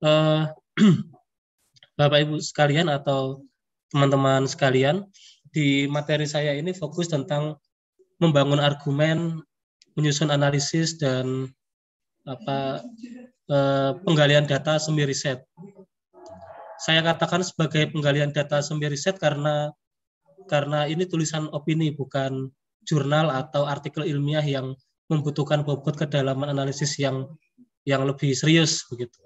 Eh, Bapak Ibu sekalian atau teman-teman sekalian, di materi saya ini fokus tentang membangun argumen, menyusun analisis dan penggalian data semi riset. Saya katakan sebagai penggalian data semi riset karena ini tulisan opini, bukan jurnal atau artikel ilmiah yang membutuhkan bobot kedalaman analisis yang lebih serius begitu.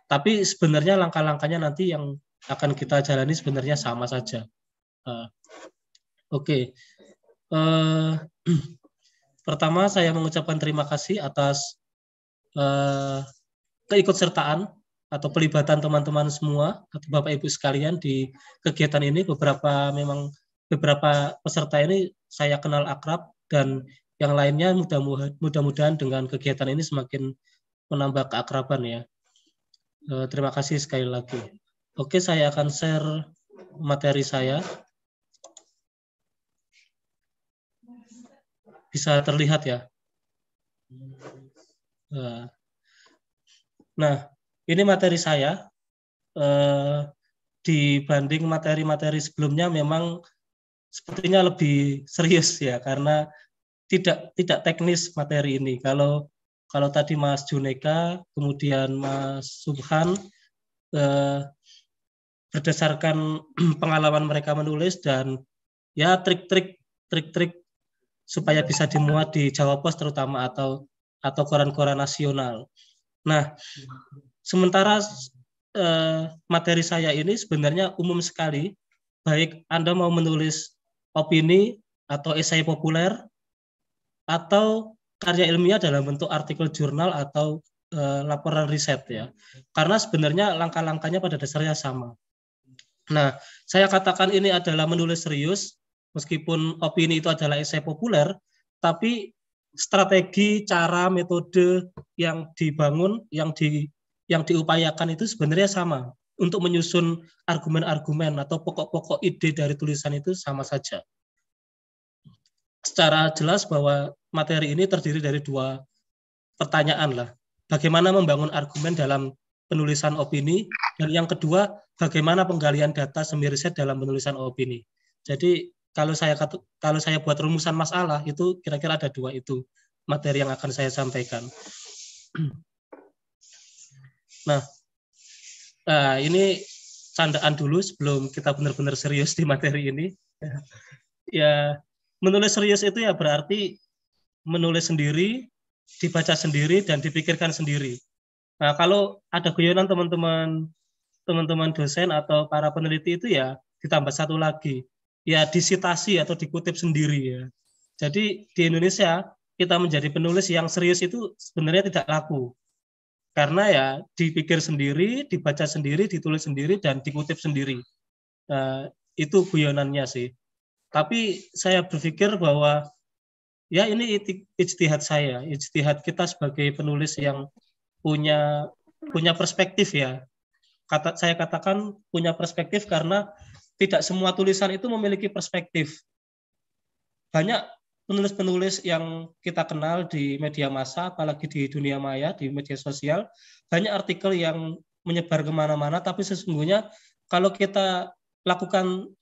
Tapi sebenarnya langkah-langkahnya nanti yang akan kita jalani sebenarnya sama saja. Oke. Pertama saya mengucapkan terima kasih atas keikutsertaan atau pelibatan teman-teman semua atau Bapak Ibu sekalian di kegiatan ini. Beberapa peserta ini saya kenal akrab, dan yang lainnya mudah-mudahan dengan kegiatan ini semakin menambah keakraban ya. Terima kasih sekali lagi. Oke, saya akan share materi saya. Bisa terlihat ya. Nah, ini materi saya. Dibanding materi-materi sebelumnya memang sepertinya lebih serius ya, karena tidak teknis materi ini. Kalau tadi Mas Juneka, kemudian Mas Subhan, berdasarkan pengalaman mereka menulis dan ya trik-trik supaya bisa dimuat di Jawa Pos terutama atau koran-koran nasional. Nah, sementara materi saya ini sebenarnya umum sekali, baik Anda mau menulis opini atau esai populer atau karya ilmiah dalam bentuk artikel jurnal atau laporan riset ya. Karena sebenarnya langkah-langkahnya pada dasarnya sama. Nah, saya katakan ini adalah menulis serius, meskipun opini itu adalah esai populer, tapi strategi, cara, metode yang dibangun, yang diupayakan itu sebenarnya sama. Untuk menyusun argumen-argumen atau pokok-pokok ide dari tulisan itu sama saja. Secara jelas bahwa materi ini terdiri dari dua pertanyaan lah. Bagaimana membangun argumen dalam penulisan opini, dan yang kedua, bagaimana penggalian data semi riset dalam penulisan opini. Jadi kalau saya buat rumusan masalah itu kira-kira ada dua itu materi yang akan saya sampaikan. Nah, ini candaan dulu sebelum kita benar-benar serius di materi ini. Ya, menulis serius itu ya berarti menulis sendiri, dibaca sendiri, dan dipikirkan sendiri. Nah, kalau ada guyonan teman-teman dosen atau para peneliti itu ya ditambah satu lagi, ya disitasi atau dikutip sendiri ya. Jadi di Indonesia kita menjadi penulis yang serius itu sebenarnya tidak laku. Karena ya dipikir sendiri, dibaca sendiri, ditulis sendiri, dan dikutip sendiri. Itu guyonannya sih. Tapi saya berpikir bahwa ya ini ijtihad saya, ijtihad kita sebagai penulis yang punya perspektif ya. Saya katakan punya perspektif karena tidak semua tulisan itu memiliki perspektif. Banyak penulis-penulis yang kita kenal di media massa, apalagi di dunia maya, di media sosial, banyak artikel yang menyebar kemana-mana, tapi sesungguhnya kalau kita lakukan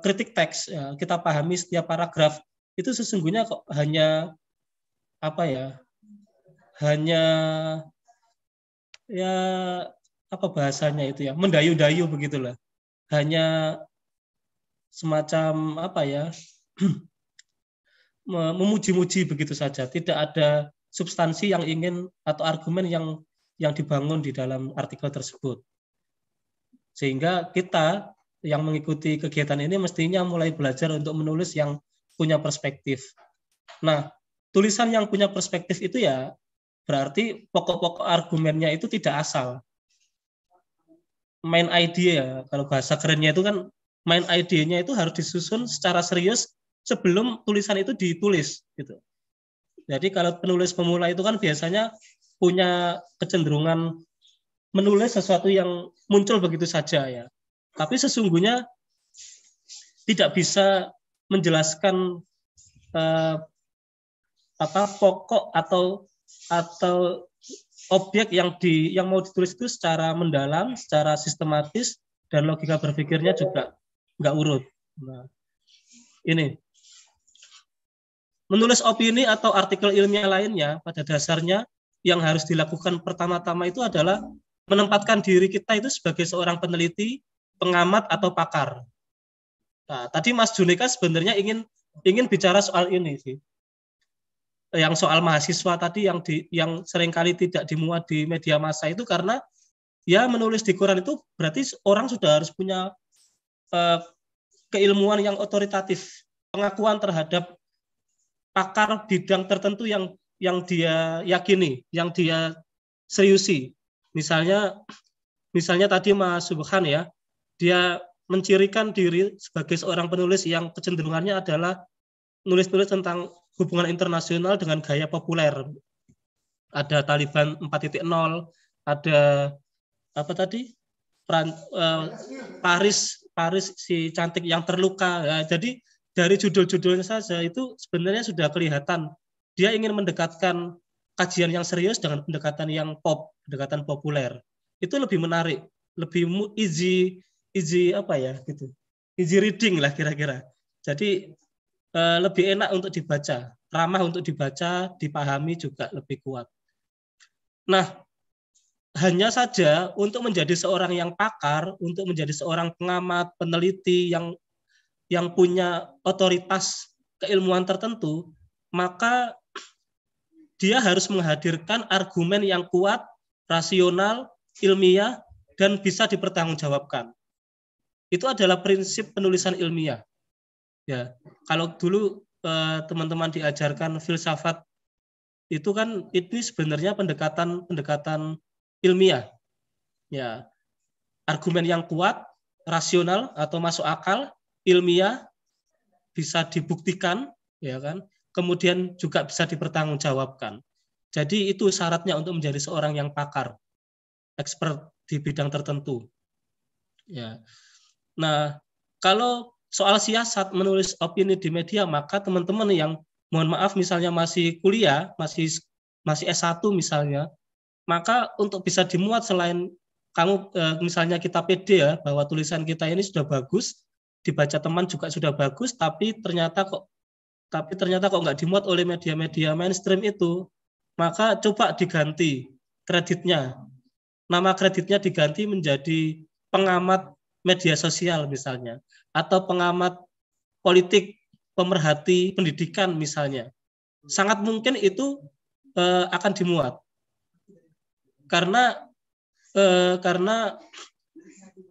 kritik teks, ya, kita pahami setiap paragraf, itu sesungguhnya kok hanya hanya ya apa bahasanya itu ya, mendayu-dayu begitulah. Hanya semacam memuji-muji begitu saja. Tidak ada substansi yang ingin atau argumen yang dibangun di dalam artikel tersebut. Sehingga kita yang mengikuti kegiatan ini mestinya mulai belajar untuk menulis yang punya perspektif. Nah, tulisan yang punya perspektif itu ya berarti pokok-pokok argumennya itu tidak asal. Main idea, kalau bahasa kerennya itu kan main idenya itu harus disusun secara serius sebelum tulisan itu ditulis gitu. Jadi kalau penulis pemula itu kan biasanya punya kecenderungan menulis sesuatu yang muncul begitu saja ya. Tapi sesungguhnya tidak bisa menjelaskan pokok atau objek yang mau ditulis itu secara mendalam, secara sistematis, dan logika berpikirnya juga nggak urut. Nah, ini menulis opini atau artikel ilmiah lainnya pada dasarnya yang harus dilakukan pertama-tama itu adalah menempatkan diri kita itu sebagai seorang peneliti, pengamat atau pakar. Nah, tadi Mas Junika sebenarnya ingin bicara soal ini sih, yang soal mahasiswa tadi yang seringkali tidak dimuat di media massa itu karena ya menulis di koran itu berarti orang sudah harus punya keilmuan yang otoritatif, pengakuan terhadap pakar bidang tertentu yang dia yakini, yang dia seriusi. Misalnya tadi Mas Subhan ya, dia mencirikan diri sebagai seorang penulis yang kecenderungannya adalah nulis-nulis tentang hubungan internasional dengan gaya populer. Ada Taliban 4.0, ada apa tadi? Paris si cantik yang terluka. Ya, jadi dari judul-judulnya saja itu sebenarnya sudah kelihatan dia ingin mendekatkan kajian yang serius dengan pendekatan yang pendekatan populer. Itu lebih menarik, lebih easy apa ya gitu. Easy reading lah kira-kira. Jadi lebih enak untuk dibaca, ramah untuk dibaca, dipahami juga lebih kuat. Nah, hanya saja untuk menjadi seorang yang pakar, untuk menjadi seorang pengamat, peneliti yang punya otoritas keilmuan tertentu, maka dia harus menghadirkan argumen yang kuat, rasional, ilmiah, dan bisa dipertanggungjawabkan. Itu adalah prinsip penulisan ilmiah. Ya, kalau dulu teman-teman diajarkan filsafat itu kan ini sebenarnya pendekatan ilmiah. Ya, argumen yang kuat, rasional atau masuk akal, ilmiah, bisa dibuktikan, ya kan? Kemudian juga bisa dipertanggungjawabkan. Jadi itu syaratnya untuk menjadi seorang yang pakar, expert di bidang tertentu. Ya. Nah, kalau soal siasat menulis opini di media, maka teman-teman yang mohon maaf misalnya masih kuliah, masih S1 misalnya, maka untuk bisa dimuat selain kamu misalnya kita pede ya bahwa tulisan kita ini sudah bagus, dibaca teman juga sudah bagus, tapi ternyata kok nggak dimuat oleh media-media mainstream itu, maka coba diganti kreditnya. Nama kreditnya diganti menjadi pengamat media sosial misalnya, atau pengamat politik, pemerhati pendidikan misalnya. Sangat mungkin itu akan dimuat. Karena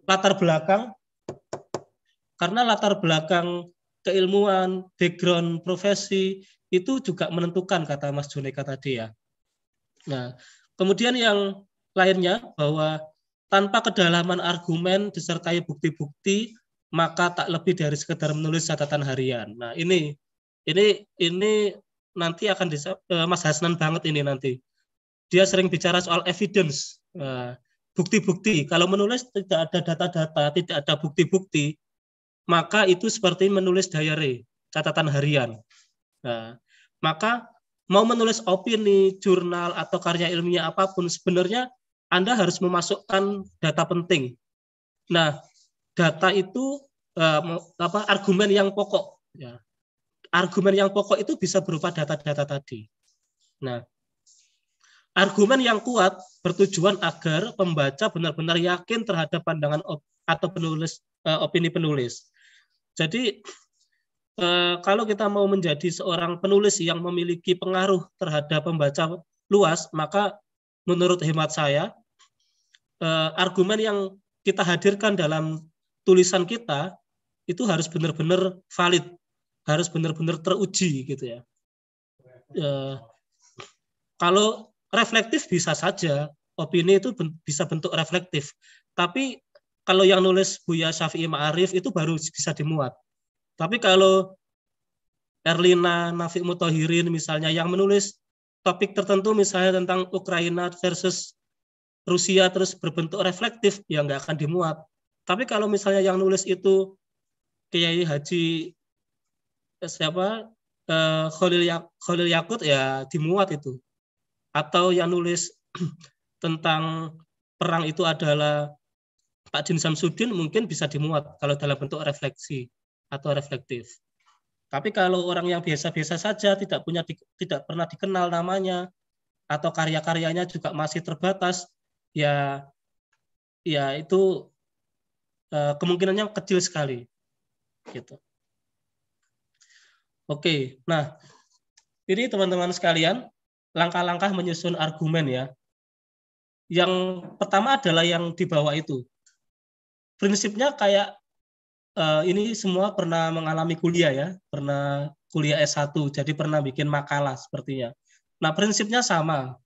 latar belakang keilmuan, background profesi itu juga menentukan kata Mas Juneka tadi ya. Nah, kemudian yang lainnya bahwa tanpa kedalaman argumen disertai bukti-bukti maka tak lebih dari sekedar menulis catatan harian. Nah, ini nanti akan Mas Hasnan banget ini nanti. Dia sering bicara soal evidence, bukti-bukti. Kalau menulis tidak ada data-data, tidak ada bukti-bukti, maka itu seperti menulis diary, catatan harian. Nah, maka mau menulis opini, jurnal, atau karya ilmiah apapun, sebenarnya Anda harus memasukkan data penting. Nah, data itu argumen yang pokok. Ya. Argumen yang pokok itu bisa berupa data-data tadi. Nah, argumen yang kuat bertujuan agar pembaca benar-benar yakin terhadap pandangan atau opini penulis. Jadi kalau kita mau menjadi seorang penulis yang memiliki pengaruh terhadap pembaca luas, maka menurut hemat saya argumen yang kita hadirkan dalam tulisan kita itu harus benar-benar valid, harus benar-benar teruji gitu ya. Kalau reflektif bisa saja, opini itu bisa bentuk reflektif. Tapi kalau yang nulis Buya Syafi'i Ma'arif itu baru bisa dimuat. Tapi kalau Erlina Nafi Muthahirin misalnya yang menulis topik tertentu misalnya tentang Ukraina versus Rusia terus berbentuk reflektif, ya nggak akan dimuat. Tapi kalau misalnya yang nulis itu Kiai Haji Khalil Yakut, ya dimuat itu. Atau yang nulis tentang perang itu adalah Pak Din Samsudin mungkin bisa dimuat kalau dalam bentuk refleksi atau reflektif. Tapi kalau orang yang biasa-biasa saja, tidak pernah dikenal namanya, atau karya-karyanya juga masih terbatas, ya itu kemungkinannya kecil sekali. Gitu. Oke, nah ini teman-teman sekalian, langkah-langkah menyusun argumen ya. Yang pertama adalah yang di bawah itu. Prinsipnya kayak ini semua pernah mengalami kuliah ya, pernah kuliah S1, jadi pernah bikin makalah sepertinya. Nah, prinsipnya sama.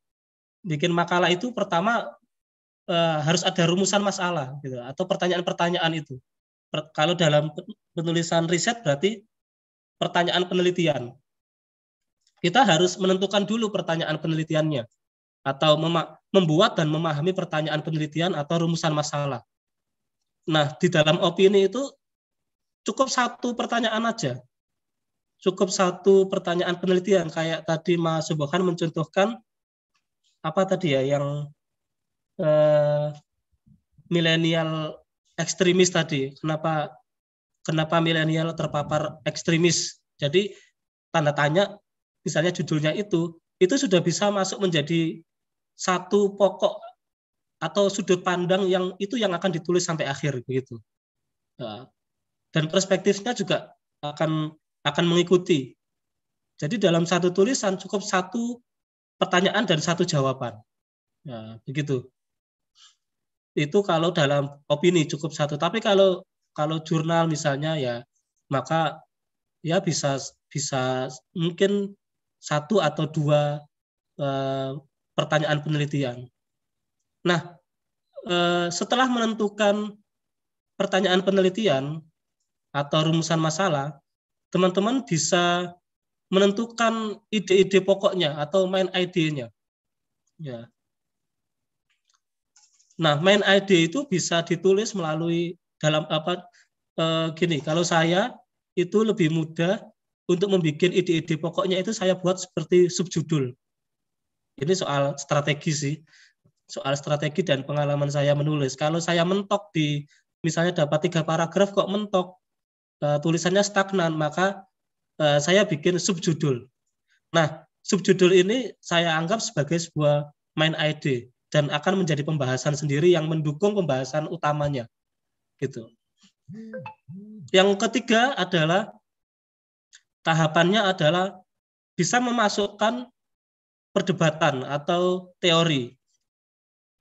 Bikin makalah itu pertama harus ada rumusan masalah gitu, atau pertanyaan-pertanyaan itu. Kalau dalam penulisan riset berarti pertanyaan penelitian. Kita harus menentukan dulu pertanyaan penelitiannya, atau membuat dan memahami pertanyaan penelitian atau rumusan masalah. Nah, di dalam opini itu cukup satu pertanyaan aja. Cukup satu pertanyaan penelitian. Kayak tadi Mas Subhan mencontohkan, apa tadi ya, yang milenial ekstremis tadi. Kenapa milenial terpapar ekstremis? Jadi, tanda tanya, misalnya judulnya itu sudah bisa masuk menjadi satu pokok atau sudut pandang yang akan ditulis sampai akhir begitu. Dan perspektifnya juga akan mengikuti. Jadi dalam satu tulisan cukup satu pertanyaan dan satu jawaban. Ya, begitu. Itu kalau dalam opini cukup satu. Tapi kalau jurnal misalnya ya, maka ya bisa mungkin satu atau dua pertanyaan penelitian. Nah, setelah menentukan pertanyaan penelitian atau rumusan masalah, teman-teman bisa menentukan ide-ide pokoknya atau main idenya. Ya. Nah, main ide itu bisa ditulis melalui dalam gini. Kalau saya itu lebih mudah untuk membuat ide-ide pokoknya itu saya buat seperti subjudul. Ini soal strategi sih. Soal strategi dan pengalaman saya menulis. Kalau saya mentok misalnya dapat 3 paragraf kok mentok, tulisannya stagnan, maka saya bikin subjudul. Nah, subjudul ini saya anggap sebagai sebuah main idea dan akan menjadi pembahasan sendiri yang mendukung pembahasan utamanya. Gitu. Yang ketiga adalah tahapannya adalah bisa memasukkan perdebatan atau teori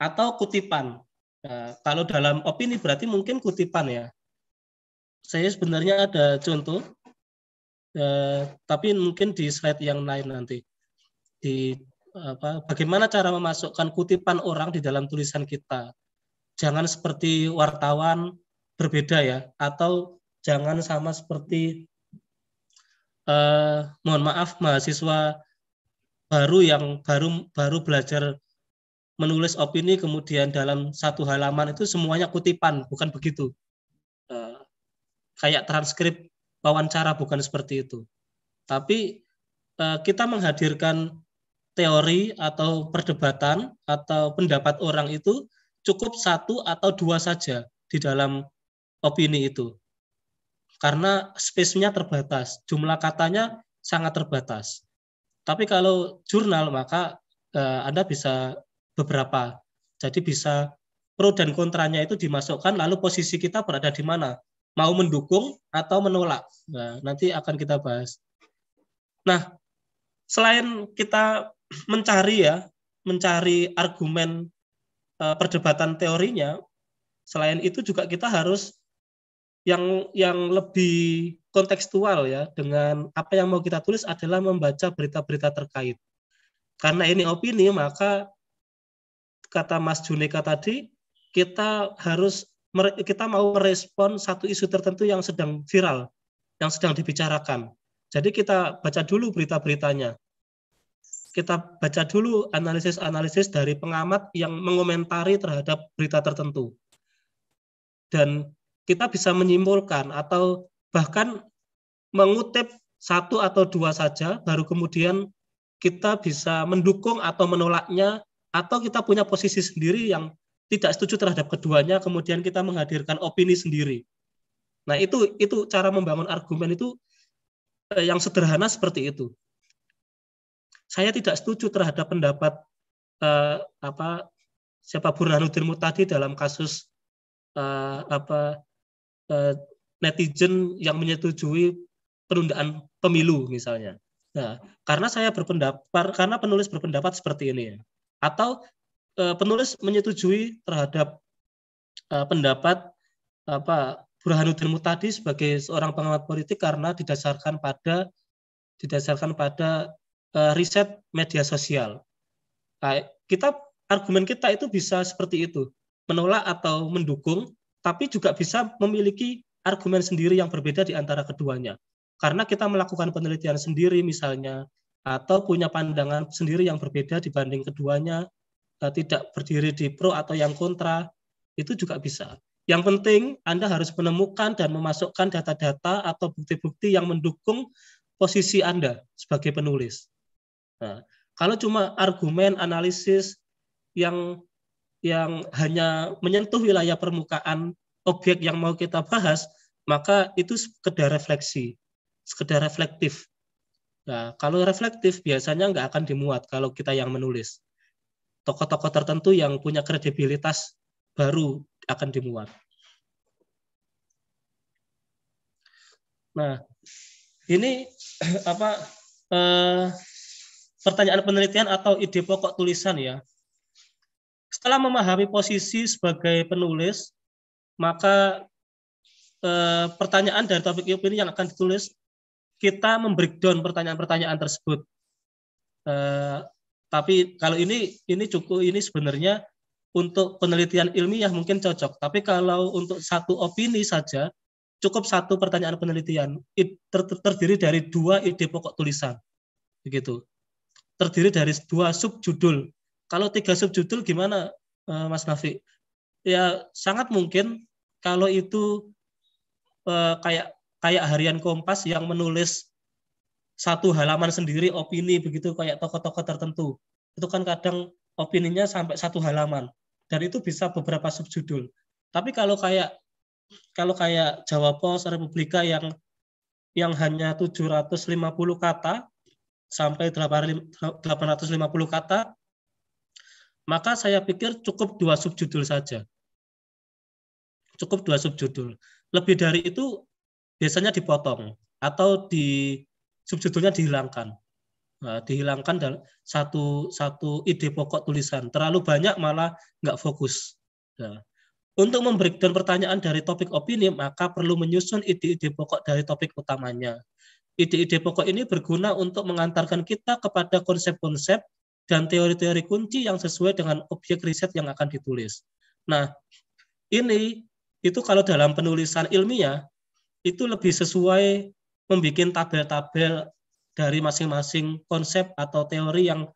atau kutipan. Nah, kalau dalam opini berarti mungkin kutipan ya. Saya sebenarnya ada contoh, tapi mungkin di slide yang lain nanti. Bagaimana cara memasukkan kutipan orang di dalam tulisan kita. Jangan seperti wartawan berbeda ya, atau jangan sama seperti mohon maaf mahasiswa baru yang baru belajar menulis opini, kemudian dalam satu halaman itu semuanya kutipan, bukan begitu. Kayak transkrip wawancara, bukan seperti itu. Tapi kita menghadirkan teori atau perdebatan atau pendapat orang itu cukup satu atau dua saja di dalam opini itu. Karena space-nya terbatas, jumlah katanya sangat terbatas. Tapi kalau jurnal maka Anda bisa beberapa. Jadi bisa pro dan kontranya itu dimasukkan, lalu posisi kita berada di mana? Mau mendukung atau menolak? Nah, nanti akan kita bahas. Nah, selain kita mencari argumen perdebatan teorinya, selain itu juga kita harus yang lebih kontekstual ya, dengan apa yang mau kita tulis adalah membaca berita-berita terkait. Karena ini opini, maka kata Mas Juneka tadi, kita mau merespon satu isu tertentu yang sedang viral, yang sedang dibicarakan. Jadi kita baca dulu berita-beritanya. Kita baca dulu analisis-analisis dari pengamat yang mengomentari terhadap berita tertentu. Dan kita bisa menyimpulkan atau bahkan mengutip satu atau dua saja, baru kemudian kita bisa mendukung atau menolaknya atau kita punya posisi sendiri yang tidak setuju terhadap keduanya, kemudian kita menghadirkan opini sendiri. Nah, itu cara membangun argumen itu yang sederhana seperti itu. Saya tidak setuju terhadap pendapat siapa Burhanuddin Muhtadi dalam kasus netizen yang menyetujui penundaan pemilu misalnya. Nah, karena penulis berpendapat seperti ini, atau penulis menyetujui terhadap pendapat Burhanuddin Muhtadi sebagai seorang pengamat politik karena didasarkan pada riset media sosial. Argumen kita itu bisa seperti itu, menolak atau mendukung, tapi juga bisa memiliki argumen sendiri yang berbeda di antara keduanya. Karena kita melakukan penelitian sendiri misalnya, atau punya pandangan sendiri yang berbeda dibanding keduanya, tidak berdiri di pro atau yang kontra, itu juga bisa. Yang penting Anda harus menemukan dan memasukkan data-data atau bukti-bukti yang mendukung posisi Anda sebagai penulis. Nah, kalau cuma argumen analisis yang hanya menyentuh wilayah permukaan objek yang mau kita bahas, maka itu sekedar refleksi, sekedar reflektif. Nah, kalau reflektif biasanya nggak akan dimuat kalau kita yang menulis. Tokoh-tokoh tertentu yang punya kredibilitas baru akan dimuat. Nah, ini pertanyaan penelitian atau ide pokok tulisan ya. Setelah memahami posisi sebagai penulis, maka pertanyaan dari topik ini yang akan ditulis, kita membreakdown pertanyaan-pertanyaan tersebut. Tapi kalau ini sebenarnya untuk penelitian ilmiah mungkin cocok. Tapi kalau untuk satu opini saja, cukup satu pertanyaan penelitian. Terdiri dari 2 ide pokok tulisan. Begitu. Terdiri dari 2 subjudul. Kalau 3 subjudul gimana, Mas Nafi? Ya sangat mungkin kalau itu kayak harian Kompas yang menulis satu halaman sendiri opini begitu, kayak tokoh-tokoh tertentu. Itu kan kadang opininya sampai 1 halaman dan itu bisa beberapa subjudul. Tapi kalau kayak Jawa Pos, Republika yang hanya 750 kata sampai 850 kata, maka saya pikir cukup 2 subjudul saja. Cukup 2 subjudul. Lebih dari itu biasanya dipotong atau subjudulnya dihilangkan. Nah, dihilangkan dan satu ide pokok tulisan. Terlalu banyak malah nggak fokus. Nah, untuk membreakdown pertanyaan dari topik opini, maka perlu menyusun ide-ide pokok dari topik utamanya. Ide-ide pokok ini berguna untuk mengantarkan kita kepada konsep-konsep dan teori-teori kunci yang sesuai dengan objek riset yang akan ditulis. Nah, itu kalau dalam penulisan ilmiah, itu lebih sesuai membuat tabel-tabel dari masing-masing konsep atau teori yang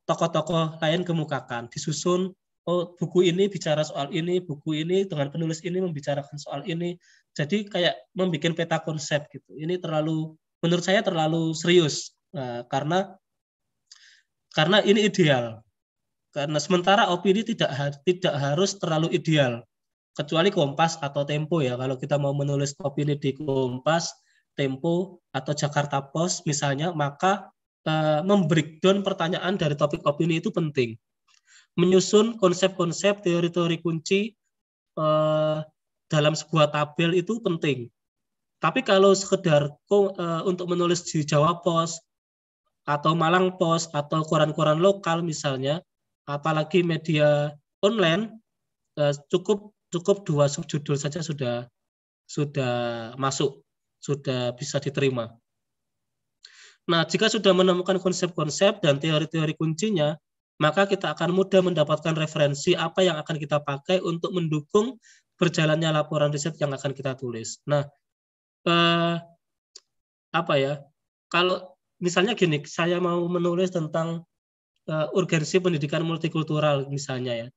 tokoh-tokoh lain kemukakan. Disusun, buku ini bicara soal ini, buku ini dengan penulis ini membicarakan soal ini. Jadi kayak membuat peta konsep gitu. Ini menurut saya terlalu serius, karena ini ideal. Karena sementara opini tidak harus terlalu ideal, kecuali Kompas atau Tempo ya. Kalau kita mau menulis opini di Kompas, Tempo atau Jakarta Post misalnya, maka membreakdown pertanyaan dari topik opini itu penting. Menyusun konsep-konsep, teori-teori kunci dalam sebuah tabel itu penting. Tapi kalau sekedar untuk menulis di Jawa Post atau Malang Post atau koran-koran lokal misalnya, apalagi media online, cukup 2 subjudul saja sudah masuk, sudah bisa diterima. Nah, jika sudah menemukan konsep-konsep dan teori-teori kuncinya, maka kita akan mudah mendapatkan referensi apa yang akan kita pakai untuk mendukung berjalannya laporan riset yang akan kita tulis. Nah, kalau misalnya gini, saya mau menulis tentang urgensi pendidikan multikultural misalnya ya.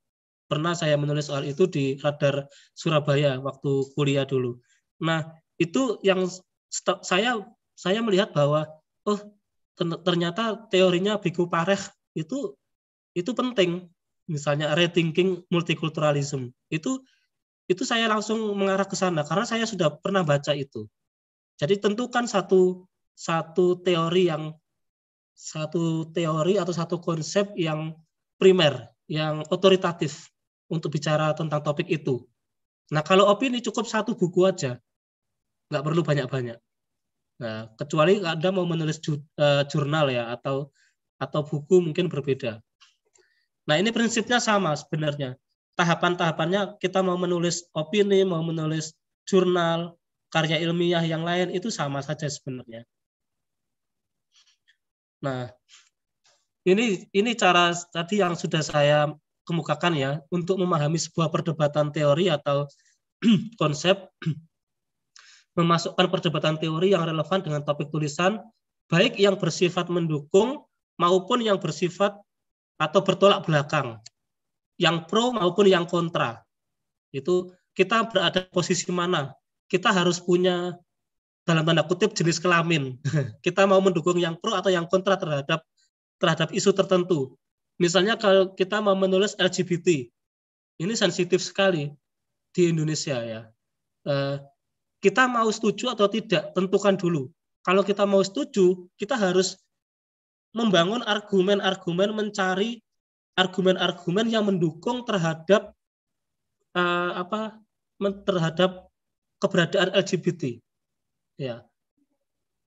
Pernah saya menulis soal itu di Radar Surabaya waktu kuliah dulu. Nah, itu yang saya melihat bahwa ternyata teorinya Biku Pareh itu itu penting. Misalnya rethinking multiculturalism. Itu saya langsung mengarah ke sana karena saya sudah pernah baca itu. Jadi tentukan satu teori atau satu konsep yang primer, yang otoritatif untuk bicara tentang topik itu. Nah, kalau opini cukup satu buku aja, nggak perlu banyak-banyak. Nah, kecuali Anda mau menulis jurnal ya atau buku mungkin berbeda. Nah, ini prinsipnya sama sebenarnya. Tahapan-tahapannya kita mau menulis opini, mau menulis jurnal, karya ilmiah yang lain itu sama saja sebenarnya. Nah, ini cara tadi yang sudah saya kemukakan ya untuk memahami sebuah perdebatan teori atau konsep, memasukkan perdebatan teori yang relevan dengan topik tulisan, baik yang bersifat mendukung maupun yang bersifat atau bertolak belakang, yang pro maupun yang kontra. Itu kita berada di posisi mana? Kita harus punya dalam tanda kutip jenis kelamin. Kita mau mendukung yang pro atau yang kontra terhadap isu tertentu. Misalnya kalau kita mau menulis LGBT, ini sensitif sekali di Indonesia ya. Kita mau setuju atau tidak, tentukan dulu. Kalau kita mau setuju, kita harus membangun argumen-argumen, mencari argumen-argumen yang mendukung terhadap terhadap keberadaan LGBT. Ya.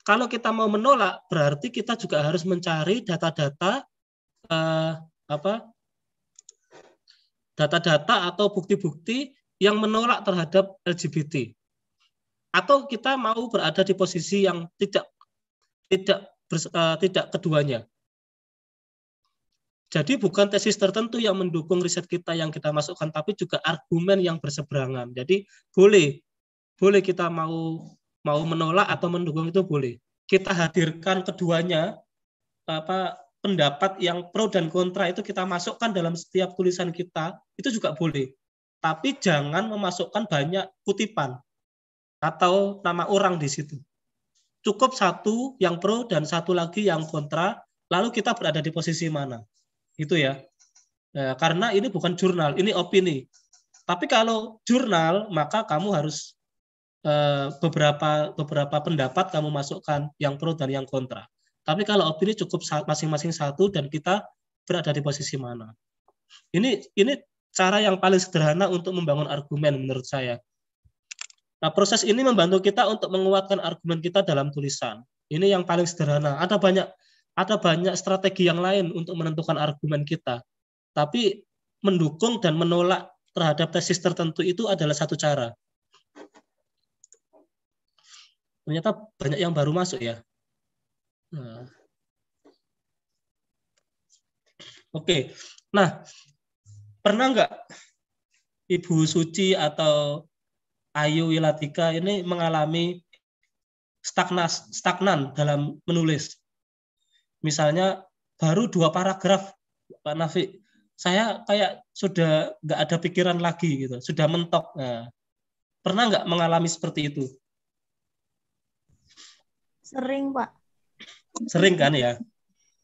Kalau kita mau menolak, berarti kita juga harus mencari data-data atau bukti-bukti yang menolak terhadap LGBT. Atau kita mau berada di posisi yang tidak keduanya. Jadi bukan tesis tertentu yang mendukung riset kita yang kita masukkan, tapi juga argumen yang berseberangan. Jadi boleh kita mau menolak atau mendukung itu boleh. Kita hadirkan keduanya, pendapat yang pro dan kontra itu kita masukkan dalam setiap tulisan kita, itu juga boleh. Tapi jangan memasukkan banyak kutipan atau nama orang di situ. Cukup satu yang pro dan satu lagi yang kontra, lalu kita berada di posisi mana. Itu ya. Karena ini bukan jurnal, ini opini. Tapi kalau jurnal, maka kamu harus beberapa pendapat kamu masukkan yang pro dan yang kontra. Tapi kalau opini cukup masing-masing satu dan kita berada di posisi mana. Ini cara yang paling sederhana untuk membangun argumen menurut saya. Nah, proses ini membantu kita untuk menguatkan argumen kita dalam tulisan. Ini yang paling sederhana. Ada banyak strategi yang lain untuk menentukan argumen kita. Tapi mendukung dan menolak terhadap tesis tertentu itu adalah satu cara. Ternyata banyak yang baru masuk ya. Oke. Nah, pernah nggak Ibu Suci atau Ayu Wilatika ini mengalami stagnan dalam menulis? Misalnya baru 2 paragraf, Pak Nafi, saya kayak sudah nggak ada pikiran lagi gitu, sudah mentok. Nah, pernah nggak mengalami seperti itu? Sering, Pak. Sering kan ya?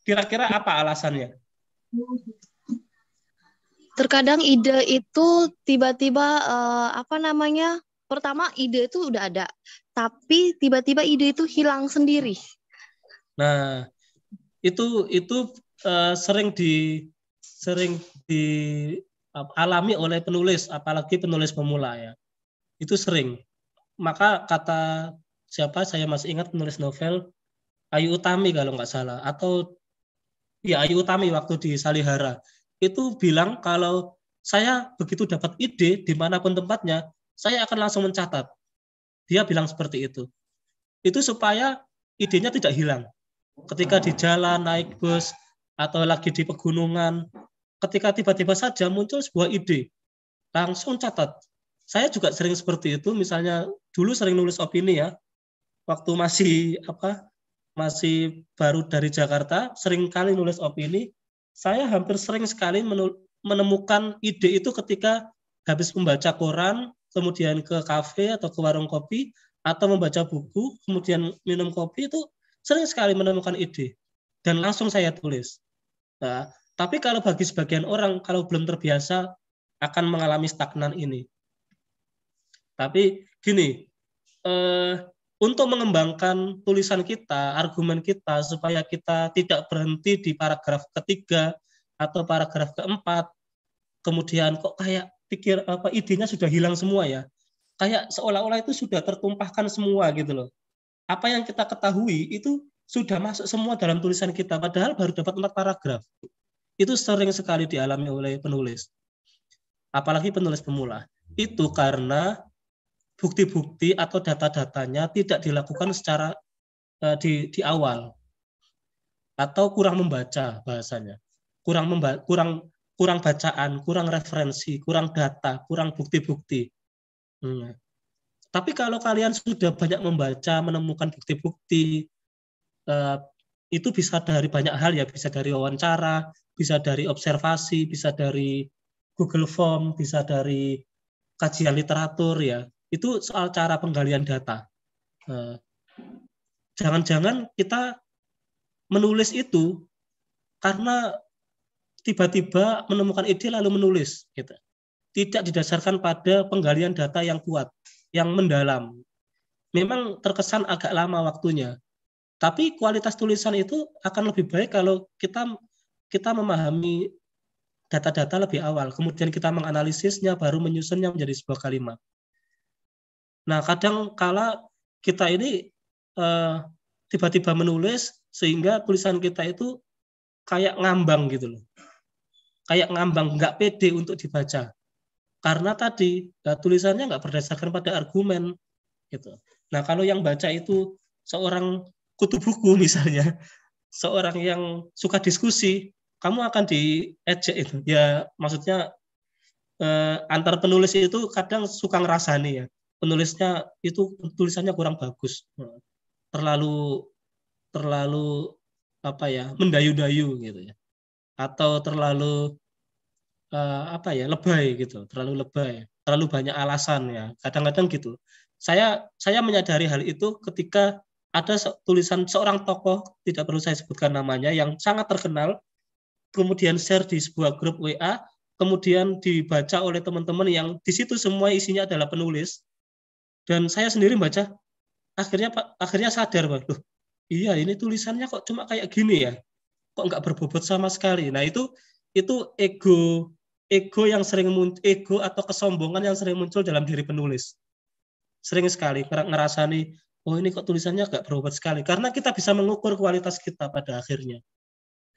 Kira-kira apa alasannya? Terkadang ide itu tiba-tiba pertama ide itu udah ada, tapi tiba-tiba ide itu hilang sendiri. Nah, itu sering dialami oleh penulis, apalagi penulis pemula ya. Itu sering. Maka kata siapa, saya masih ingat penulis novel Ayu Utami kalau nggak salah, atau ya Ayu Utami waktu di Salihara, itu bilang kalau saya begitu dapat ide dimanapun tempatnya, saya akan langsung mencatat. Dia bilang seperti itu. Itu supaya idenya tidak hilang. Ketika di jalan, naik bus, atau lagi di pegunungan, ketika tiba-tiba saja muncul sebuah ide, langsung catat. Saya juga sering seperti itu, misalnya dulu sering nulis opini ya, waktu masih baru dari Jakarta, sering kali nulis opini, saya hampir sering sekali menemukan ide itu ketika habis membaca koran, kemudian ke kafe atau ke warung kopi, atau membaca buku, kemudian minum kopi, itu sering sekali menemukan ide. Dan langsung saya tulis. Nah, Tapi kalau bagi sebagian orang, kalau belum terbiasa, akan mengalami stagnan ini. Tapi gini, untuk mengembangkan tulisan kita, argumen kita, supaya kita tidak berhenti di paragraf ketiga atau paragraf keempat, kemudian kok kayak pikir idenya sudah hilang semua ya, kayak seolah-olah itu sudah tertumpahkan semua gitu loh. Apa yang kita ketahui itu sudah masuk semua dalam tulisan kita, padahal baru dapat 4 paragraf. Itu sering sekali dialami oleh penulis, apalagi penulis pemula. Itu karena bukti-bukti atau data-datanya tidak dilakukan secara di awal, atau kurang membaca bahasanya, kurang bacaan, kurang referensi, kurang data, kurang bukti-bukti. Tapi kalau kalian sudah banyak membaca, menemukan bukti-bukti, itu bisa dari banyak hal ya, bisa dari wawancara, bisa dari observasi, bisa dari Google Form, bisa dari kajian literatur ya. Itu soal cara penggalian data. Jangan-jangan kita menulis itu karena tiba-tiba menemukan ide lalu menulis, gitu. Tidak didasarkan pada penggalian data yang kuat, yang mendalam. Memang terkesan agak lama waktunya, tapi kualitas tulisan itu akan lebih baik kalau kita memahami data-data lebih awal, kemudian kita menganalisisnya, baru menyusunnya menjadi sebuah kalimat. Nah, kadang kala kita ini tiba-tiba menulis sehingga tulisan kita itu kayak ngambang gitu loh. Kayak ngambang, nggak pede untuk dibaca. Karena tadi tulisannya nggak berdasarkan pada argumen gitu. Nah, kalau yang baca itu seorang kutu buku misalnya, seorang yang suka diskusi, kamu akan diejek itu. Ya, maksudnya antar penulis itu kadang suka ngerasani ya. Penulisnya itu tulisannya kurang bagus. Terlalu mendayu-dayu gitu ya. Atau terlalu lebay gitu, terlalu lebay, terlalu banyak alasan ya. Kadang-kadang gitu. Saya menyadari hal itu ketika ada tulisan seorang tokoh, tidak perlu saya sebutkan namanya, yang sangat terkenal, kemudian share di sebuah grup WA, kemudian dibaca oleh teman-teman yang di situ semua isinya adalah penulis, dan saya sendiri baca, akhirnya sadar, loh, iya ini tulisannya kok cuma kayak gini ya, kok nggak berbobot sama sekali. Nah itu ego yang sering muncul, ego atau kesombongan yang sering muncul dalam diri penulis. Sering sekali ngerasani, oh ini kok tulisannya nggak berbobot sekali, karena kita bisa mengukur kualitas kita pada akhirnya.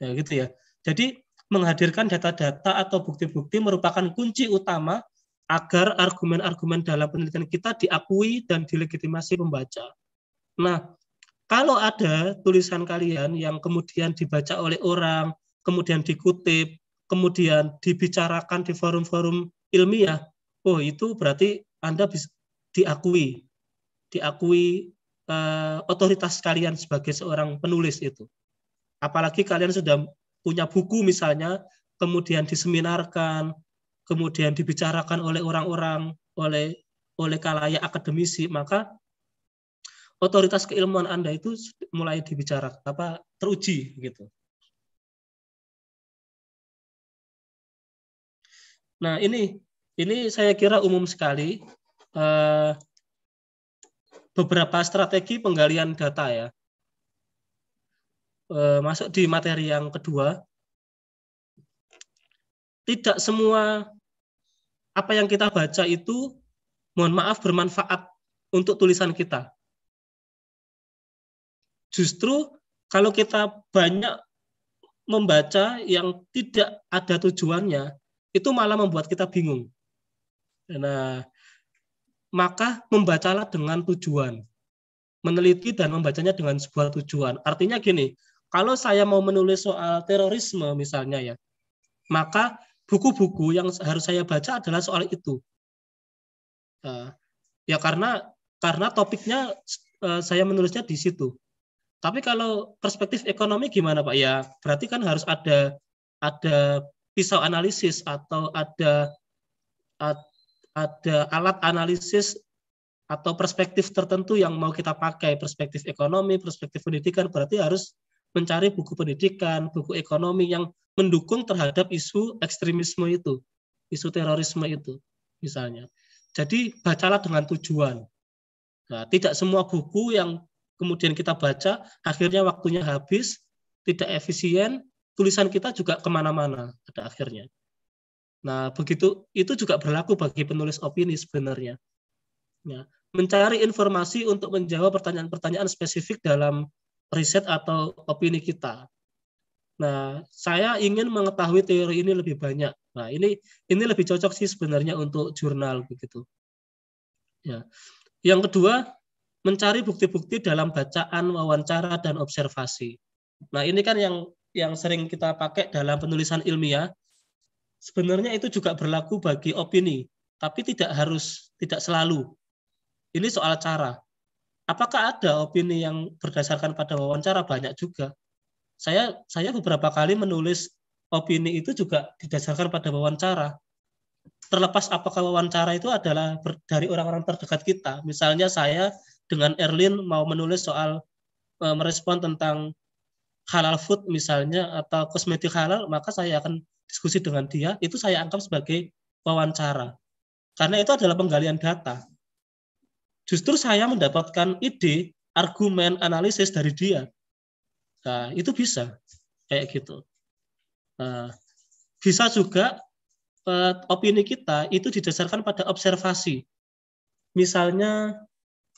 Ya gitu ya. Jadi menghadirkan data-data atau bukti-bukti merupakan kunci utama agar argumen-argumen dalam penelitian kita diakui dan dilegitimasi pembaca. Nah, kalau ada tulisan kalian yang kemudian dibaca oleh orang, kemudian dikutip, kemudian dibicarakan di forum-forum ilmiah, oh itu berarti Anda bisa diakui otoritas kalian sebagai seorang penulis itu. Apalagi kalian sudah punya buku misalnya, kemudian diseminarkan, kemudian dibicarakan oleh orang-orang, oleh khalayak akademisi, maka otoritas keilmuan Anda itu mulai dibicarakan, teruji gitu. Nah, ini saya kira umum sekali beberapa strategi penggalian data ya. Masuk di materi yang kedua. Tidak semua apa yang kita baca itu, mohon maaf, bermanfaat untuk tulisan kita. Justru kalau kita banyak membaca yang tidak ada tujuannya, itu malah membuat kita bingung. Nah, maka membacalah dengan tujuan. Meneliti dan membacanya dengan sebuah tujuan. Artinya gini, kalau saya mau menulis soal terorisme misalnya ya, maka buku-buku yang harus saya baca adalah soal itu. Ya karena topiknya saya menulisnya di situ. Tapi kalau perspektif ekonomi gimana Pak? Ya berarti kan harus ada pisau analisis atau ada alat analisis atau perspektif tertentu yang mau kita pakai, perspektif ekonomi, perspektif pendidikan, berarti harus mencari buku pendidikan, buku ekonomi yang mendukung terhadap isu ekstremisme itu, isu terorisme itu, misalnya. Jadi bacalah dengan tujuan. Nah, tidak semua buku yang kemudian kita baca, akhirnya waktunya habis, tidak efisien, tulisan kita juga kemana-mana pada akhirnya. Nah, begitu itu juga berlaku bagi penulis opini sebenarnya. Ya, mencari informasi untuk menjawab pertanyaan-pertanyaan spesifik dalam riset atau opini kita. Nah, saya ingin mengetahui teori ini lebih banyak. Nah, ini lebih cocok sih sebenarnya untuk jurnal begitu. Ya. Yang kedua, mencari bukti-bukti dalam bacaan, wawancara, dan observasi. Nah, ini kan yang sering kita pakai dalam penulisan ilmiah. Sebenarnya itu juga berlaku bagi opini, tapi tidak selalu. Ini soal cara. Apakah ada opini yang berdasarkan pada wawancara? Banyak juga. Saya beberapa kali menulis opini itu juga didasarkan pada wawancara. Terlepas apakah wawancara itu adalah dari orang-orang terdekat kita. Misalnya saya dengan Erlin mau menulis soal merespon tentang halal food misalnya atau kosmetik halal, maka saya akan diskusi dengan dia. Itu saya anggap sebagai wawancara. Karena itu adalah penggalian data. Justru saya mendapatkan ide, argumen, analisis dari dia. Nah, itu bisa kayak gitu. Nah, bisa juga opini kita itu didasarkan pada observasi. Misalnya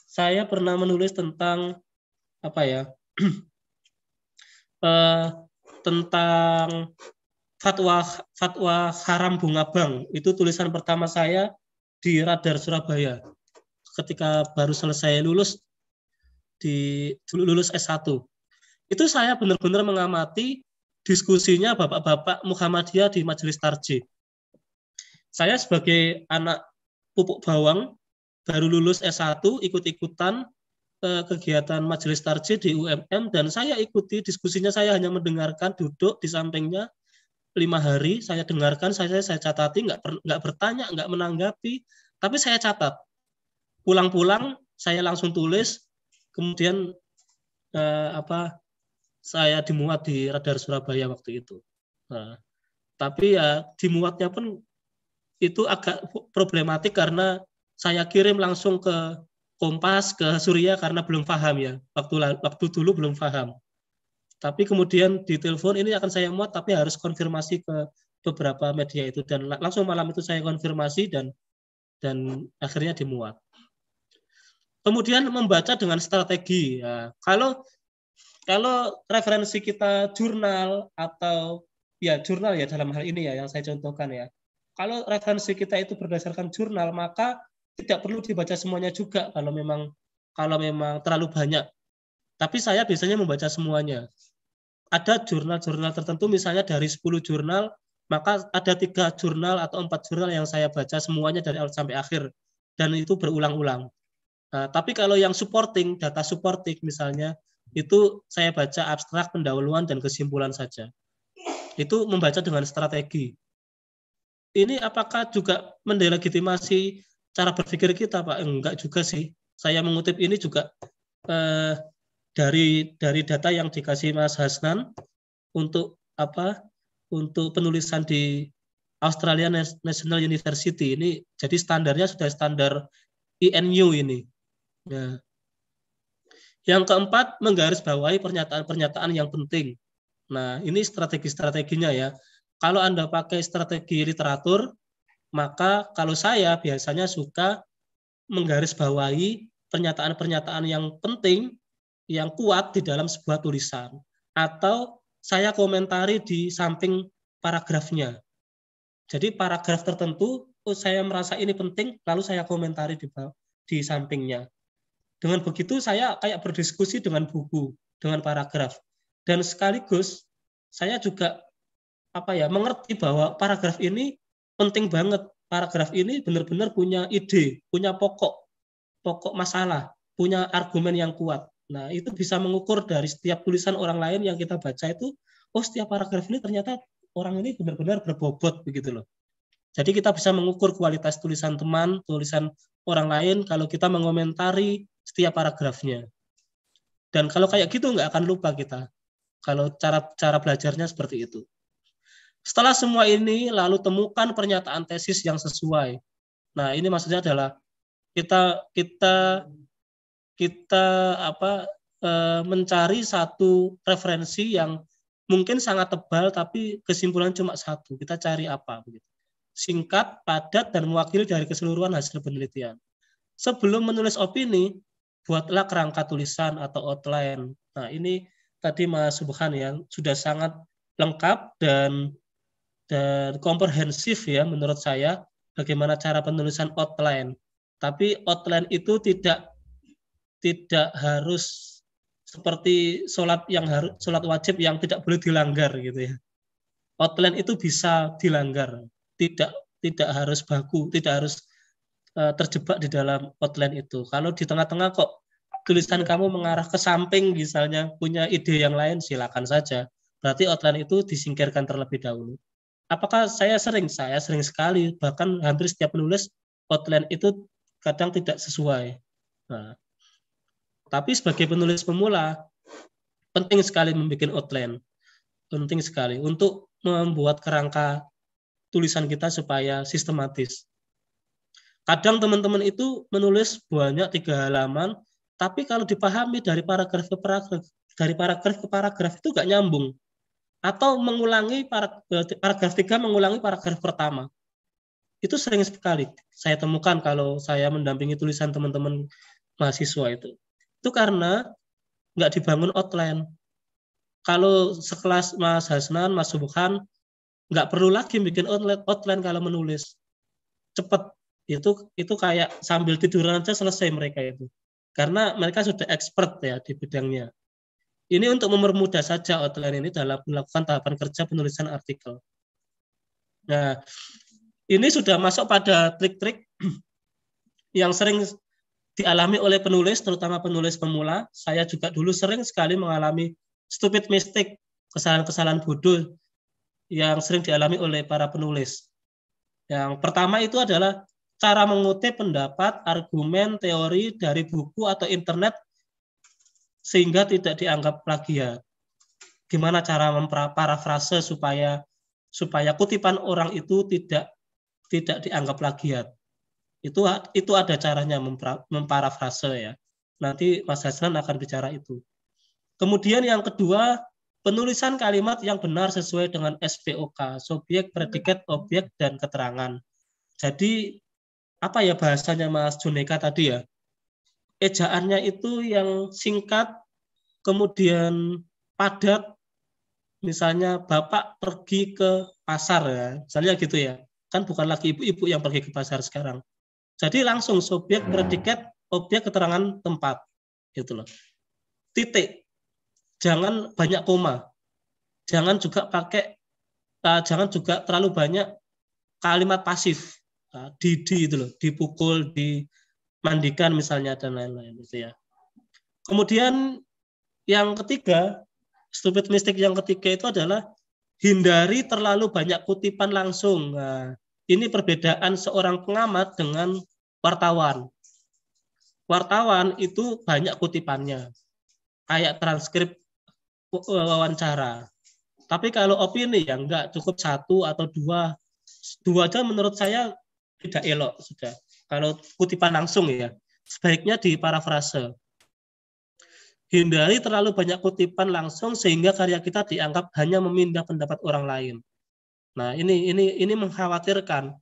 saya pernah menulis tentang apa ya? Tentang fatwa haram bunga bank. Itu tulisan pertama saya di Radar Surabaya. Ketika baru selesai lulus S1. Itu saya benar-benar mengamati diskusinya bapak-bapak Muhammadiyah di Majelis Tarjih. Saya sebagai anak pupuk bawang, baru lulus S1, ikut-ikutan kegiatan Majelis Tarjih di UMM, dan saya ikuti diskusinya, saya hanya mendengarkan, duduk di sampingnya 5 hari, saya dengarkan, saya catati, nggak bertanya, nggak menanggapi, tapi saya catat. Pulang-pulang, saya langsung tulis, kemudian saya dimuat di Radar Surabaya waktu itu. Nah, tapi ya dimuatnya pun itu agak problematik karena saya kirim langsung ke Kompas, ke Surya karena belum paham ya. Waktu dulu belum paham. Tapi kemudian di telepon ini akan saya muat, tapi harus konfirmasi ke beberapa media itu, dan langsung malam itu saya konfirmasi dan akhirnya dimuat. Kemudian membaca dengan strategi. Ya, kalau referensi kita jurnal atau ya jurnal ya dalam hal ini ya yang saya contohkan ya. Kalau referensi kita itu berdasarkan jurnal, maka tidak perlu dibaca semuanya juga kalau memang terlalu banyak. Tapi saya biasanya membaca semuanya. Ada jurnal-jurnal tertentu, misalnya dari 10 jurnal, maka ada 3 jurnal atau 4 jurnal yang saya baca semuanya dari awal sampai akhir. Dan itu berulang-ulang. Nah, tapi kalau yang supporting, data supporting misalnya, itu saya baca abstrak, pendahuluan, dan kesimpulan saja. Itu membaca dengan strategi. Ini apakah juga mendelegitimasi cara berpikir kita, Pak? Enggak juga sih. Saya mengutip ini juga dari data yang dikasih Mas Hasnan untuk untuk penulisan di Australian National University. Ini jadi standarnya sudah standar INU ini. Nah, yang keempat, menggarisbawahi pernyataan-pernyataan yang penting. Nah, ini strategi-strateginya ya. Kalau Anda pakai strategi literatur, maka kalau saya biasanya suka menggarisbawahi pernyataan-pernyataan yang penting, yang kuat di dalam sebuah tulisan. Atau saya komentari di samping paragrafnya. Jadi paragraf tertentu, saya merasa ini penting, lalu saya komentari di sampingnya. Dengan begitu saya kayak berdiskusi dengan buku, dengan paragraf. Dan sekaligus saya juga mengerti bahwa paragraf ini penting banget. Paragraf ini benar-benar punya ide, punya pokok masalah, punya argumen yang kuat. Nah, itu bisa mengukur dari setiap tulisan orang lain yang kita baca itu, setiap paragraf ini ternyata orang ini benar-benar berbobot begitu loh. Jadi kita bisa mengukur kualitas tulisan teman, tulisan orang lain kalau kita mengomentari setiap paragrafnya. Dan kalau kayak gitu nggak akan lupa kita. Kalau cara belajarnya seperti itu. Setelah semua ini, lalu temukan pernyataan tesis yang sesuai. Nah, ini maksudnya adalah kita kita kita mencari satu referensi yang mungkin sangat tebal tapi kesimpulan cuma satu. Kita cari apa begitu. Singkat, padat, dan mewakili dari keseluruhan hasil penelitian. Sebelum menulis opini, buatlah kerangka tulisan atau outline. Nah, ini tadi Mas Subhan ya sudah sangat lengkap dan komprehensif ya menurut saya bagaimana cara penulisan outline. Tapi outline itu tidak harus seperti sholat wajib yang tidak boleh dilanggar gitu ya. Outline itu bisa dilanggar, tidak harus baku, tidak harus terjebak di dalam outline itu. Kalau di tengah-tengah kok tulisan kamu mengarah ke samping misalnya punya ide yang lain, silakan saja. Berarti outline itu disingkirkan terlebih dahulu. Apakah saya sering? Saya sering sekali, bahkan hampir setiap penulis outline itu kadang tidak sesuai. Nah, tapi sebagai penulis pemula, penting sekali membuat outline. Penting sekali untuk membuat kerangka tulisan kita supaya sistematis. Kadang teman-teman itu menulis banyak 3 halaman, tapi kalau dipahami dari paragraf ke paragraf itu nggak nyambung. Atau mengulangi paragraf 3 mengulangi paragraf pertama. Itu sering sekali saya temukan kalau saya mendampingi tulisan teman-teman mahasiswa itu. Itu karena nggak dibangun outline. Kalau sekelas Mas Hasnan, Mas Subhan, nggak perlu lagi bikin outline kalau menulis. Cepat. Itu kayak sambil tiduran aja selesai mereka itu. Karena mereka sudah expert ya di bidangnya. Ini untuk mempermudah saja outline ini dalam melakukan tahapan kerja penulisan artikel. Nah, ini sudah masuk pada trik-trik yang sering dialami oleh penulis, terutama penulis pemula. Saya juga dulu sering sekali mengalami stupid mistake, kesalahan-kesalahan bodoh yang sering dialami oleh para penulis. Yang pertama itu adalah cara mengutip pendapat, argumen, teori dari buku atau internet sehingga tidak dianggap plagiat. Gimana cara memparafrase supaya kutipan orang itu tidak dianggap plagiat. Itu ada caranya memparafrase ya. Nanti Mas Hasnan akan bicara itu. Kemudian yang kedua, penulisan kalimat yang benar sesuai dengan SPOK, subjek, predikat, objek, dan keterangan. Jadi apa ya bahasanya Mas Juneka tadi ya? Ejaannya itu yang singkat, kemudian padat. Misalnya Bapak pergi ke pasar ya, misalnya gitu ya. Kan bukan lagi ibu-ibu yang pergi ke pasar sekarang. Jadi langsung subjek, predikat, objek, keterangan tempat. Gitu loh. Titik. Jangan banyak koma. Jangan juga terlalu banyak kalimat pasif. Itu loh, dipukul, dimandikan misalnya dan lain-lain gitu ya. Kemudian yang ketiga, stupid mistake yang ketiga itu adalah hindari terlalu banyak kutipan langsung. Nah, ini perbedaan seorang pengamat dengan wartawan. Wartawan itu banyak kutipannya, kayak transkrip wawancara. Tapi kalau opini ya enggak, cukup 1 atau 2. 2 aja menurut saya tidak elok sudah. Kalau kutipan langsung ya, sebaiknya diparafrase. Hindari terlalu banyak kutipan langsung sehingga karya kita dianggap hanya memindah pendapat orang lain. Nah, ini mengkhawatirkan.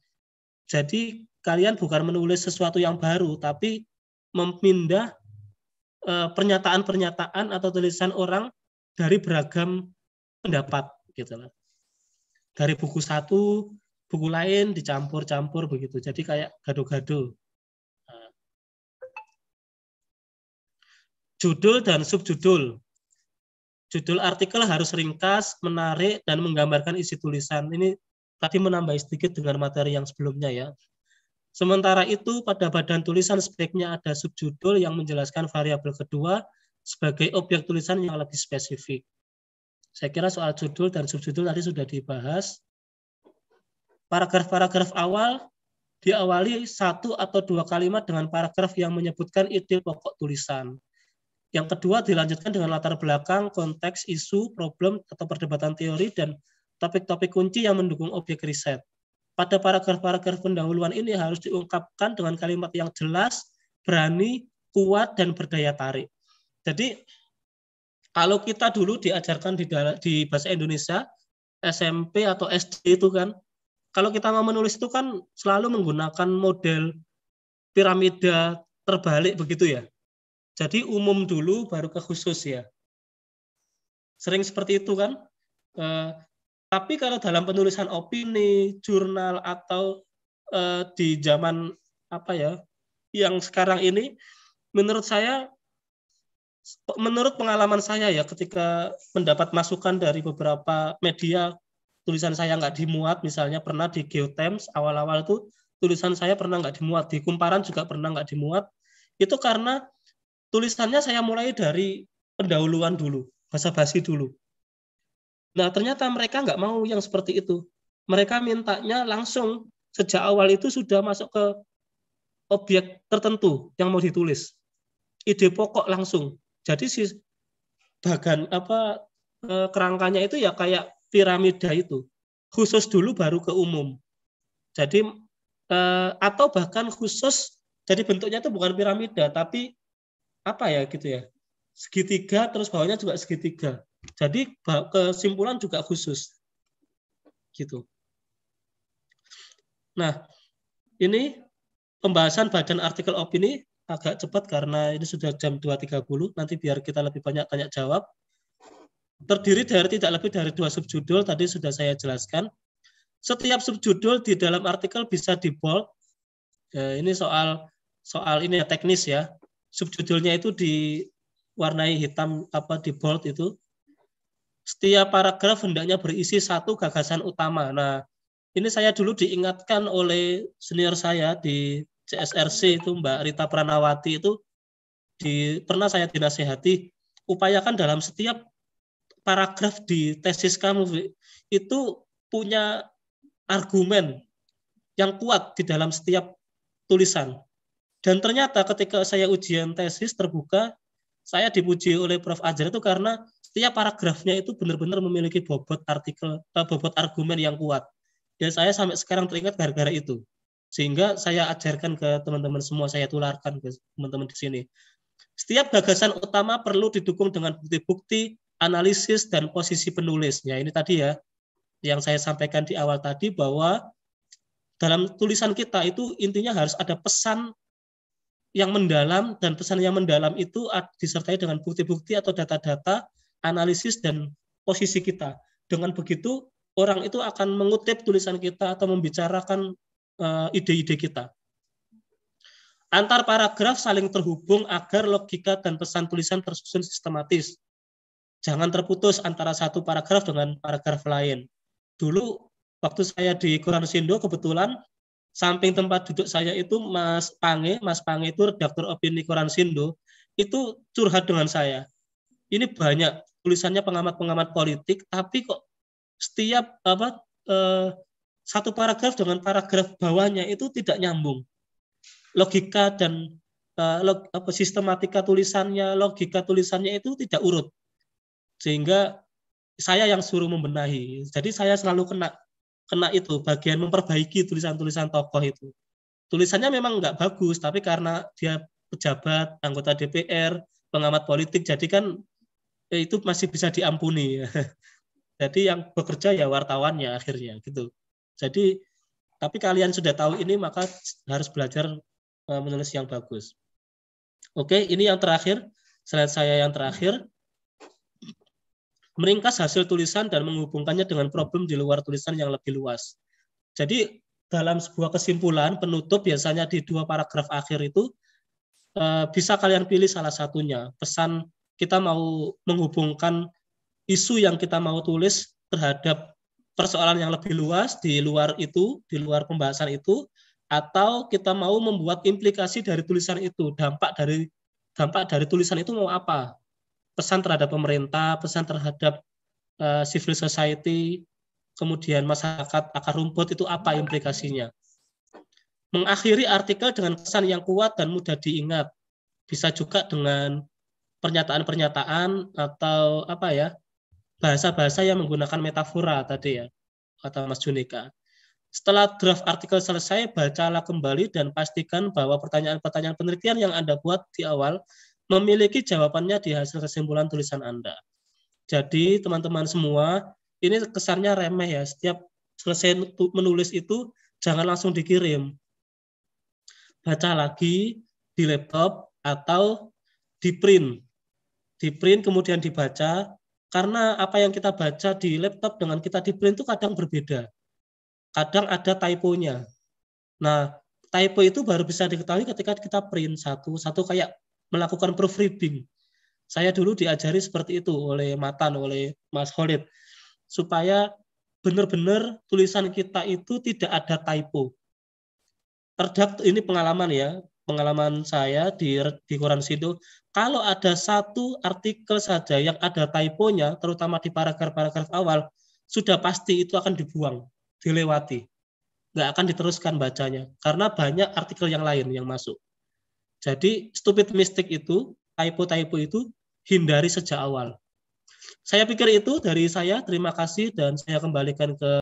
Jadi kalian bukan menulis sesuatu yang baru, tapi memindah pernyataan-pernyataan atau tulisan orang dari beragam pendapat gitu lah. Dari buku satu, buku lain dicampur-campur begitu. Jadi kayak gado-gado. Nah. Judul dan subjudul. Judul artikel harus ringkas, menarik, dan menggambarkan isi tulisan. Ini tadi menambah sedikit dengan materi yang sebelumnya ya. Sementara itu, pada badan tulisan sebaiknya ada subjudul yang menjelaskan variabel kedua sebagai objek tulisan yang lebih spesifik. Saya kira soal judul dan subjudul tadi sudah dibahas. Paragraf-paragraf awal diawali 1 atau 2 kalimat dengan paragraf yang menyebutkan ide pokok tulisan. Yang kedua dilanjutkan dengan latar belakang, konteks, isu, problem, atau perdebatan teori, dan topik-topik kunci yang mendukung objek riset. Pada paragraf-paragraf pendahuluan ini harus diungkapkan dengan kalimat yang jelas, berani, kuat, dan berdaya tarik. Jadi kalau kita dulu diajarkan di bahasa Indonesia, SMP atau SD itu kan, kalau kita mau menulis itu kan selalu menggunakan model piramida terbalik begitu ya. Jadi umum dulu baru ke khusus ya. Sering seperti itu kan. Tapi kalau dalam penulisan opini, jurnal atau di zaman apa ya, yang sekarang ini, menurut pengalaman saya ya, ketika mendapat masukan dari beberapa media, tulisan saya nggak dimuat, misalnya pernah di GeoTimes awal-awal itu tulisan saya pernah nggak dimuat, di Kumparan juga pernah nggak dimuat, itu karena tulisannya saya mulai dari pendahuluan dulu, basa-basi dulu. Nah, ternyata mereka nggak mau yang seperti itu. Mereka mintanya langsung sejak awal itu sudah masuk ke objek tertentu yang mau ditulis. Ide pokok langsung. Jadi si bagan kerangkanya itu ya kayak piramida itu. Khusus dulu baru ke umum. Jadi atau bahkan khusus, jadi bentuknya itu bukan piramida tapi apa ya gitu ya, segitiga terus bawahnya juga segitiga. Jadi kesimpulan juga khusus gitu. Nah, ini pembahasan badan artikel opini agak cepat karena ini sudah jam 2.30, nanti biar kita lebih banyak tanya jawab. Terdiri dari tidak lebih dari 2 subjudul, tadi sudah saya jelaskan. Setiap subjudul di dalam artikel bisa di bold. Ini soal ini ya, teknis ya. Subjudulnya itu diwarnai hitam di bold itu. Setiap paragraf hendaknya berisi satu gagasan utama. Nah, ini saya dulu diingatkan oleh senior saya di CSRC itu, Mbak Rita Pranawati itu, pernah saya dinasehati, upayakan dalam setiap paragraf di tesis kamu itu punya argumen yang kuat di dalam setiap tulisan. Dan ternyata ketika saya ujian tesis terbuka, saya dipuji oleh Prof. Ajar itu karena setiap paragrafnya itu benar-benar memiliki bobot argumen yang kuat. Dan saya sampai sekarang teringat gara-gara itu. Sehingga saya ajarkan ke teman-teman semua, saya tularkan ke teman-teman di sini. Setiap gagasan utama perlu didukung dengan bukti-bukti, analisis, dan posisi penulis. Ya, ini tadi ya, yang saya sampaikan di awal tadi, bahwa dalam tulisan kita itu intinya harus ada pesan yang mendalam, dan pesan yang mendalam itu disertai dengan bukti-bukti atau data-data, analisis, dan posisi kita. Dengan begitu, orang itu akan mengutip tulisan kita atau membicarakan ide-ide kita. Antar paragraf saling terhubung agar logika dan pesan tulisan tersusun sistematis. Jangan terputus antara satu paragraf dengan paragraf lain. Dulu, waktu saya di Koransindo, kebetulan samping tempat duduk saya itu Mas Pange itu redaktur opini Koransindo, itu curhat dengan saya. Ini banyak tulisannya pengamat-pengamat politik, tapi kok setiap satu paragraf dengan paragraf bawahnya itu tidak nyambung. Logika dan sistematika tulisannya, logika tulisannya itu tidak urut. Sehingga saya yang suruh membenahi. Jadi saya selalu kena itu, bagian memperbaiki tulisan-tulisan tokoh itu. Tulisannya memang nggak bagus, tapi karena dia pejabat, anggota DPR, pengamat politik, jadi kan itu masih bisa diampuni. Jadi yang bekerja ya wartawannya akhirnya gitu. Jadi tapi kalian sudah tahu ini, maka harus belajar menulis yang bagus. Oke, ini yang terakhir, slide saya yang terakhir. Meringkas hasil tulisan dan menghubungkannya dengan problem di luar tulisan yang lebih luas. Jadi dalam sebuah kesimpulan penutup biasanya di 2 paragraf akhir itu bisa kalian pilih salah satunya. Pesan kita mau menghubungkan isu yang kita mau tulis terhadap persoalan yang lebih luas di luar itu, di luar pembahasan itu, atau kita mau membuat implikasi dari tulisan itu, dampak dari tulisan itu mau apa? Pesan terhadap pemerintah, pesan terhadap civil society, kemudian masyarakat akar rumput, itu apa implikasinya. Mengakhiri artikel dengan pesan yang kuat dan mudah diingat. Bisa juga dengan pernyataan-pernyataan atau bahasa-bahasa yang menggunakan metafora tadi ya, kata Mas Junika. Setelah draft artikel selesai, bacalah kembali dan pastikan bahwa pertanyaan-pertanyaan penelitian yang Anda buat di awal memiliki jawabannya di hasil kesimpulan tulisan Anda. Jadi teman-teman semua, ini kesannya remeh ya. Setiap selesai menulis itu jangan langsung dikirim. Baca lagi di laptop atau di print. Di print kemudian dibaca, karena apa yang kita baca di laptop dengan kita di print itu kadang berbeda. Kadang ada typo-nya. Nah, typo itu baru bisa diketahui ketika kita print satu kayak melakukan proofreading. Saya dulu diajari seperti itu oleh Matan, oleh Mas Khalid, supaya benar-benar tulisan kita itu tidak ada typo. Ini pengalaman saya di Koran Sindo. Kalau ada satu artikel saja yang ada typo-nya, terutama di paragraf-paragraf awal, sudah pasti itu akan dibuang, dilewati. Nggak akan diteruskan bacanya, karena banyak artikel yang lain yang masuk. Jadi, stupid mistake itu, typo-typo itu, hindari sejak awal. Saya pikir itu dari saya. Terima kasih, dan saya kembalikan ke